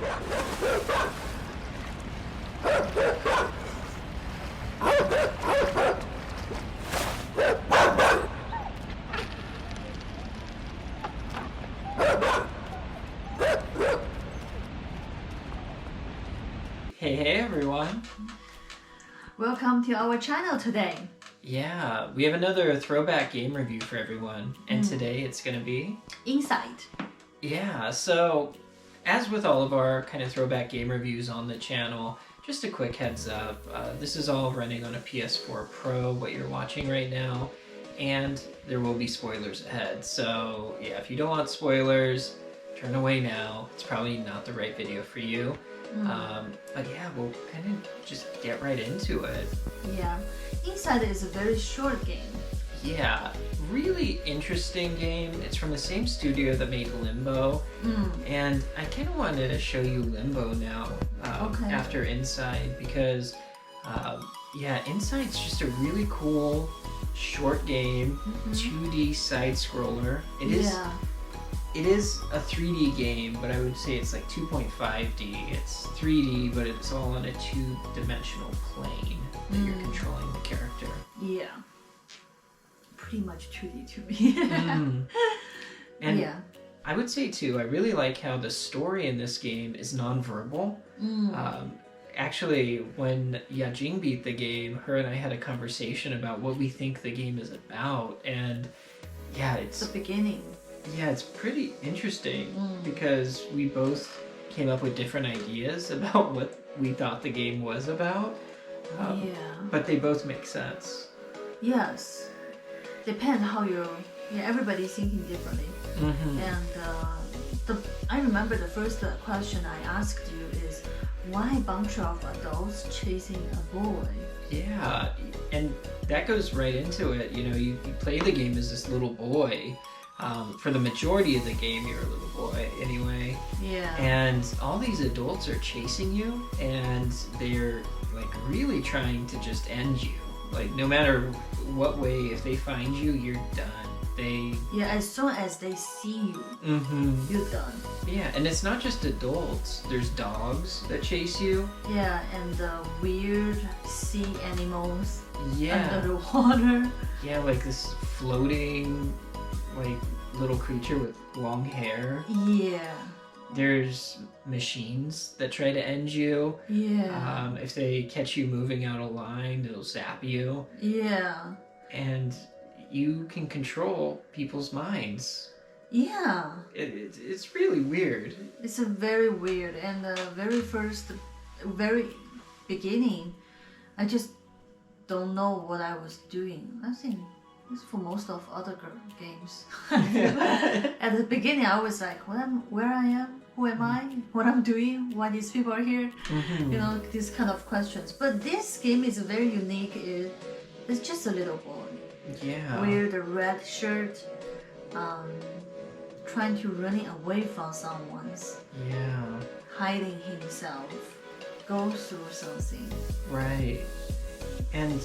Hey everyone! Welcome to our channel today. Yeah, we have another throwback game review for everyone, and today it's gonna be... Inside. Yeah, so as with all of our kind of throwback game reviews on the channel, just a quick heads up, this is all running on a PS4 Pro, what you're watching right now, and there will be spoilers ahead. So yeah, if you don't want spoilers, turn away now. It's probably not the right video for you. But yeah, we'll kind of just get right into it. Yeah, Inside is a very short game. Yeah, really interesting game. It's from the same studio that made Limbo. And I kind of wanted to show you Limbo now after Inside because, yeah, Inside's just a really cool short game, 2D side-scroller. It is a 3D game, but I would say it's like 2.5D. It's 3D, but it's all on a two-dimensional plane that you're controlling the character. Yeah. Pretty much 2D to me. And yeah. I would say too, I really like how the story in this game is non-verbal. Actually, when Yajing beat the game, her and I had a conversation about what we think the game is about, and yeah, it's the beginning. Yeah, it's pretty interesting because we both came up with different ideas about what we thought the game was about. But they both make sense. Yes. Depends how you... Yeah, everybody's thinking differently. And I remember the first question I asked you is, why a bunch of adults chasing a boy? Yeah, and that goes right into it. You know, you play the game as this little boy. For the majority of the game, you're a little boy anyway. Yeah. And all these adults are chasing you, and they're like really trying to just end you. Like no matter what way, if they find you, you're done. Yeah, as soon as they see you, you're done. Yeah, and it's not just adults. There's dogs that chase you. Yeah, and weird sea animals. Yeah. Under the water. Yeah, like this floating, like little creature with long hair. Yeah. There's machines that try to end you. Yeah. If they catch you moving out of line, it'll zap you. Yeah. And you can control people's minds. Yeah. It's really weird. It's a very weird, and the very beginning, I just don't know what I was doing. I think it's for most of other games. At the beginning, I was like, where I am? Who am I? What I'm doing? Why these people are here? You know, these kind of questions. But this game is very unique. It's just a little boy. Yeah. Wear the red shirt, trying to running away from someone's. Yeah. Hiding himself. Go through something. Right. And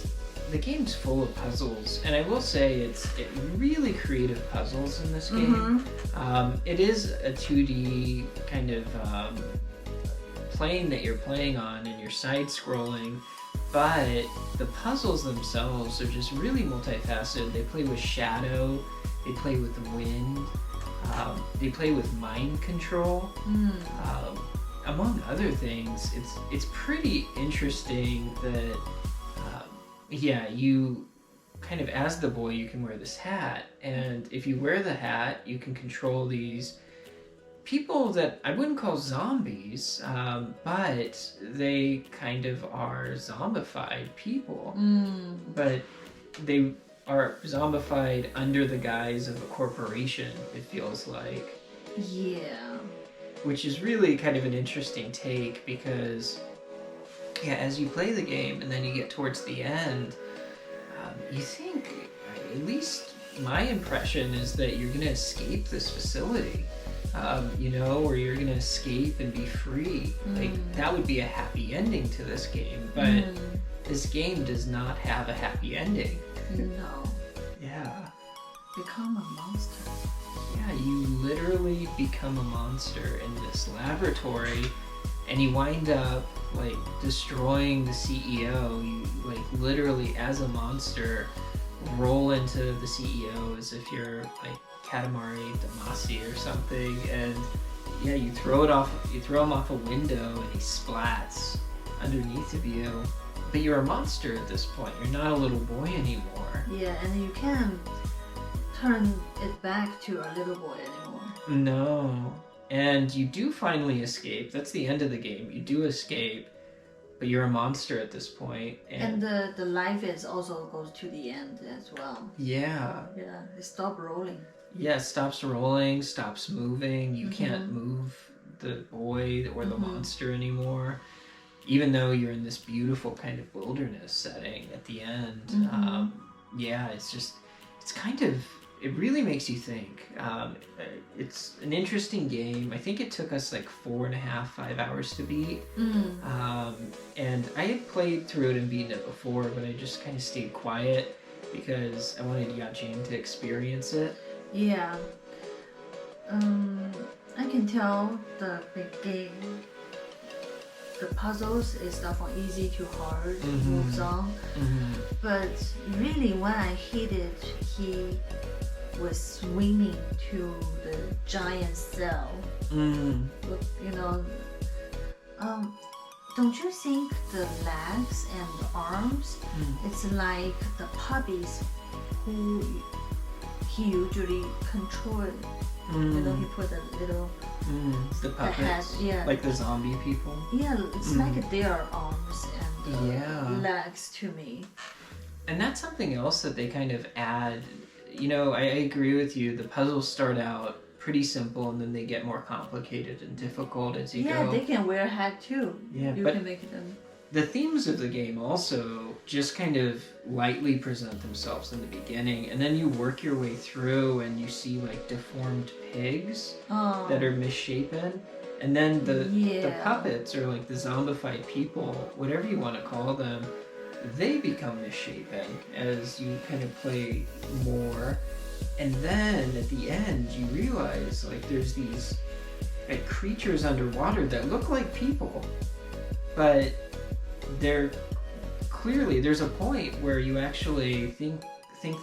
the game's full of puzzles, and I will say it's really creative puzzles in this game. It is a 2D kind of plane that you're playing on, and you're side-scrolling, but the puzzles themselves are just really multifaceted. They play with shadow, they play with wind, they play with mind control. Among other things, it's pretty interesting that yeah, you kind of, as the boy, you can wear this hat, and if you wear the hat, you can control these people that I wouldn't call zombies, but they kind of are zombified people. But they are zombified under the guise of a corporation, it feels like. Yeah. Which is really kind of an interesting take because, yeah, as you play the game and then you get towards the end, you think, at least my impression is that you're going to escape this facility, you know, or you're going to escape and be free. Like, that would be a happy ending to this game, but this game does not have a happy ending. No. Yeah. Become a monster. Yeah, you literally become a monster in this laboratory and you wind up like destroying the CEO. You like literally as a monster roll into the CEO as if you're like Katamari Damacy or something, and yeah, you throw him off a window and he splats underneath of you. But you're a monster at this point. You're not a little boy anymore. Yeah, and you can't turn it back to a little boy anymore. No. And you do finally escape. That's the end of the game. You do escape, but you're a monster at this point. And the life is also goes to the end as well. Yeah. Yeah, it stops rolling. Yeah, it stops rolling, stops moving. You can't move the boy or the monster anymore. Even though you're in this beautiful kind of wilderness setting at the end. Yeah, it's kind of, it really makes you think. It's an interesting game. I think it took us like 4.5, 5 hours to beat. And I had played through it and beaten it before, but I just kind of stayed quiet because I wanted Yajin to experience it. Yeah. I can tell the game, the puzzles is stuff from easy to hard, moves on. But really when I hit it, he was swinging to the giant cell. You know, don't you think the legs and the arms, it's like the puppies who he usually controlled. You know, he put a little the puppets, the head, yeah, like the zombie people. Yeah, it's like their arms and yeah. legs to me. And that's something else that they kind of add. You know, I agree with you. The puzzles start out pretty simple and then they get more complicated and difficult as you go. Yeah, they can wear a hat too. Yeah, you but can make them. The themes of the game also just kind of lightly present themselves in the beginning, and then you work your way through and you see like deformed pigs that are misshapen, and then the puppets, or like the zombified people, whatever you want to call them, they become misshapen as you kind of play more. And then at the end you realize like there's these like creatures underwater that look like people, but they're clearly, there's a point where you actually think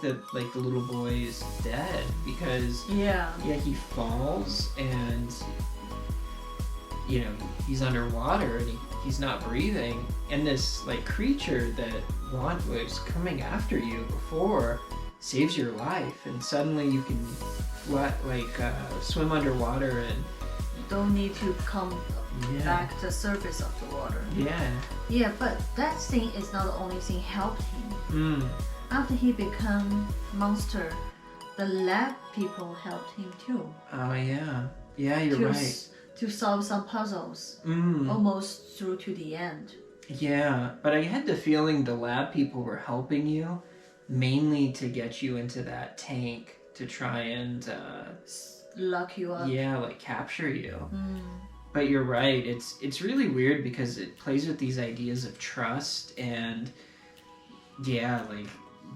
that like the little boy is dead because he falls and you know he's underwater and he's not breathing, and this like creature that was coming after you before saves your life, and suddenly you can swim underwater and don't need to come back to the surface of the water. Yeah, but that thing is not the only thing helped him. After he became monster, the lab people helped him too. Oh yeah, you're right. To solve some puzzles, almost through to the end. Yeah, but I had the feeling the lab people were helping you mainly to get you into that tank to try and lock you up. Yeah, like capture you. But you're right, it's really weird because it plays with these ideas of trust and like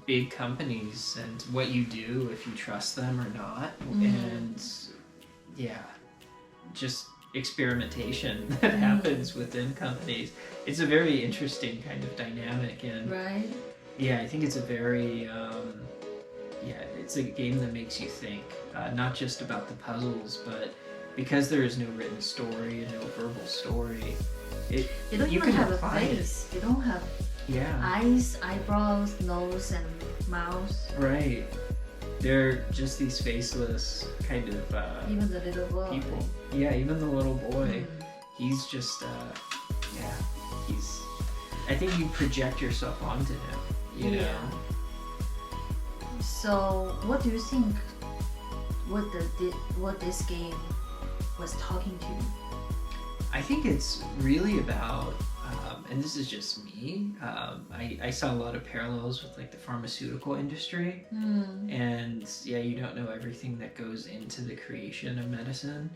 big companies and what you do if you trust them or not, and just experimentation that happens within companies. It's a very interesting kind of dynamic, and I think it's a very it's a game that makes you think, not just about the puzzles, but because there is no written story and no verbal story, you don't even have a face. You don't have eyes, eyebrows, nose, and mouth. Right. They're just these faceless kind of even the little boy. People. Yeah, even the little boy. He's just I think you project yourself onto him, you know. So what do you think what this game was talking to you? I think it's really about, and this is just me, I saw a lot of parallels with like the pharmaceutical industry, and you don't know everything that goes into the creation of medicine,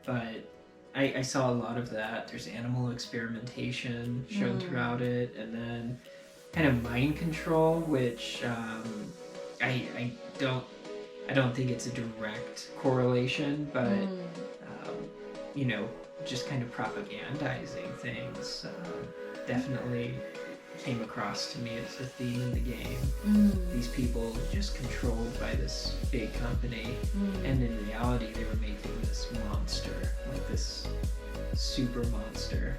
but I saw a lot of that. There's animal experimentation shown throughout it, and then kind of mind control, which I don't think it's a direct correlation, but you know, just kind of propagandizing things definitely came across to me as a theme in the game. These people just controlled by this big company, and in reality they were making this monster, like this super monster,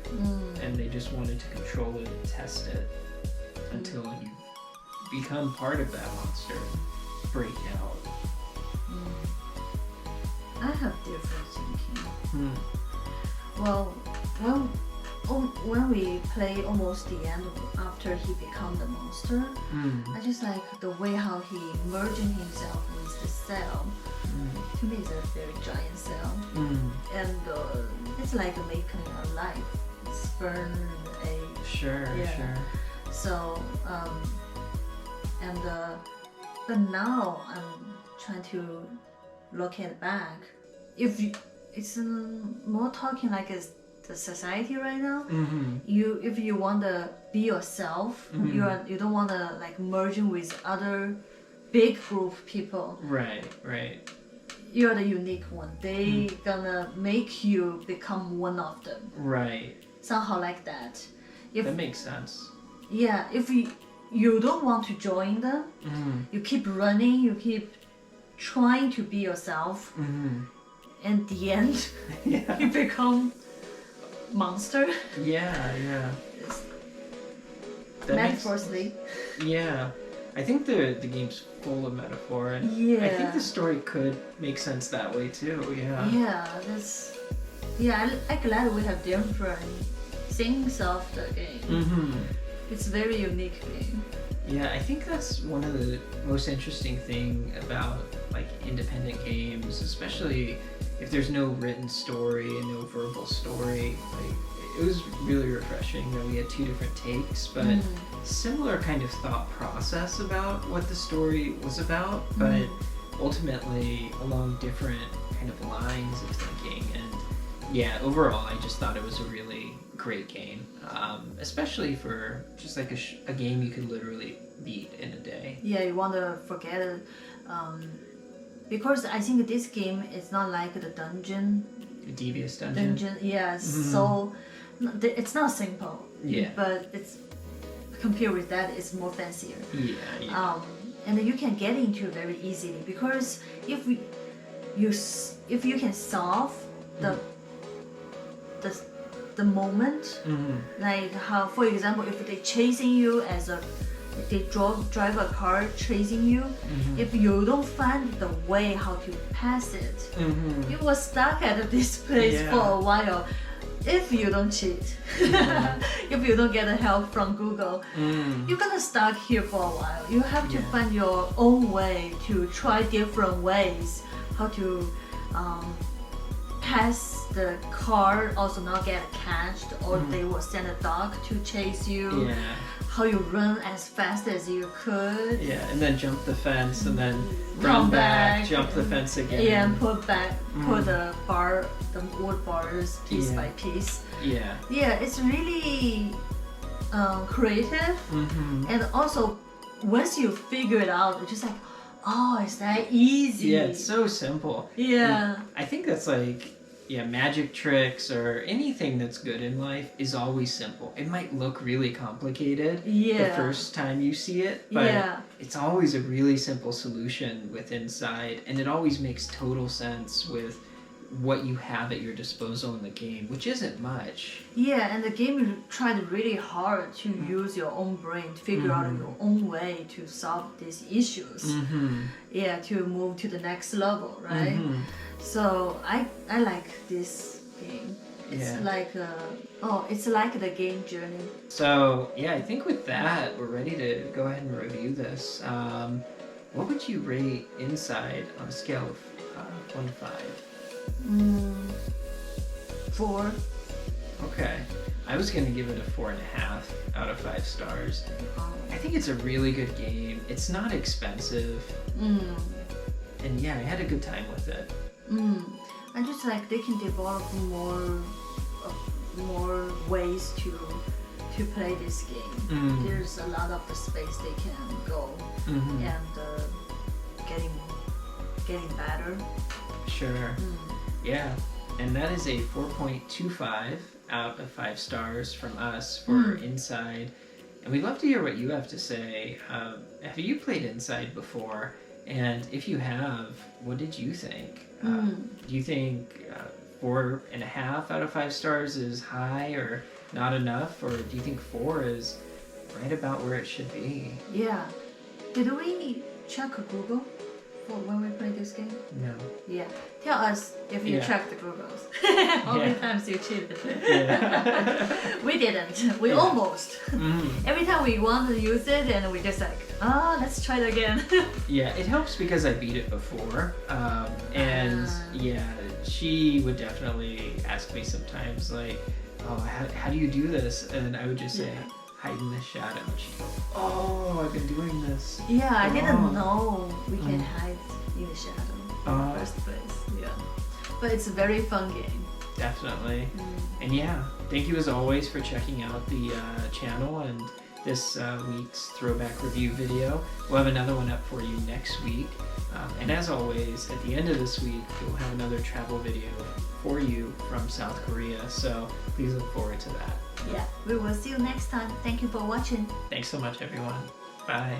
and they just wanted to control it and test it until you become part of that monster, break out. I have different thinking. Well, when we play almost the end after he become the monster, I just like the way how he merging himself with the cell. To me, it's a very giant cell, and it's like making a life. It's burn a Sure. So but now I'm trying to look at back. It's more talking like the society right now. If you want to be yourself, you don't want to like merging with other big group of people. Right. You're the unique one. They gonna make you become one of them. Right. Somehow like that. That makes sense. Yeah, if you don't want to join them, you keep running, you keep trying to be yourself, and at the end, you become monster. Yeah. Metaphorically. Yeah. I think the game's full of metaphor, and I think the story could make sense that way too. I'm glad we have different things of the game. It's a very unique game. Yeah, I think that's one of the most interesting thing about like independent games, especially if there's no written story and no verbal story. Like, it was really refreshing that we had two different takes, but similar kind of thought process about what the story was about, but ultimately along different kind of lines of thinking. And yeah, overall, I just thought it was a really great game, especially for just like a game you could literally beat in a day. Yeah, you want to forget it, because I think this game is not like the dungeon. A devious dungeon. So it's not simple. Yeah. But it's compared with that, it's more fancier. Yeah. And you can get into it very easily, because if you can solve the moment, like how, for example, if they chasing you if they drive a car chasing you, if you don't find the way how to pass it, you will stuck at this place for a while. If you don't cheat, if you don't get help from Google, you're gonna stuck here for a while. You have to find your own way to try different ways how to pass the car, also not get catched, or they will send a dog to chase you. How you run as fast as you could. Yeah, and then jump the fence, and then run back, jump the fence again. Yeah, and put the wood bars piece by piece. Yeah, it's really creative, and also once you figure it out, it's just like, oh, it's that easy. Yeah, it's so simple. Yeah. And I think that's like, magic tricks or anything that's good in life is always simple. It might look really complicated the first time you see it, but it's always a really simple solution with inside, and it always makes total sense with what you have at your disposal in the game, which isn't much. Yeah, and the game you tried really hard to use your own brain to figure out your own way to solve these issues. Yeah, to move to the next level, right? So I like this game. It's like it's like the game journey. So I think with that we're ready to go ahead and review this. What would you rate Inside on a scale of 1 to 5? 4. Okay, I was gonna give it a 4.5 out of 5 stars. I think it's a really good game. It's not expensive, and I had a good time with it. I just like they can develop more ways to play this game. There's a lot of the space they can go and getting better. Sure. Yeah. and that is a 4.25 out of 5 stars from us for Inside. And we'd love to hear what you have to say. Have you played Inside before? And if you have, what did you think? Do you think 4.5 out of 5 stars is high or not enough? Or do you think 4 is right about where it should be? Yeah. Did we check Google for when we played this game? No. Yeah. Tell us if you Yeah. checked the Googles. How many times you cheated? Yeah. We didn't. We almost. Every time we want to use it, and we just like, let's try it again. Yeah, it helps because I beat it before. And yeah, she would definitely ask me sometimes, like, oh, how do you do this? And I would just say, hide in the shadow. And she'd go, oh, I've been doing this. Yeah, I didn't know we can hide in the shadow in the first place. Yeah. But it's a very fun game. Definitely. And yeah, thank you as always for checking out the channel and this week's Throwback review video. We'll have another one up for you next week. And as always, at the end of this week, we'll have another travel video for you from South Korea. So please look forward to that. Yeah, we will see you next time. Thank you for watching. Thanks so much, everyone. Bye.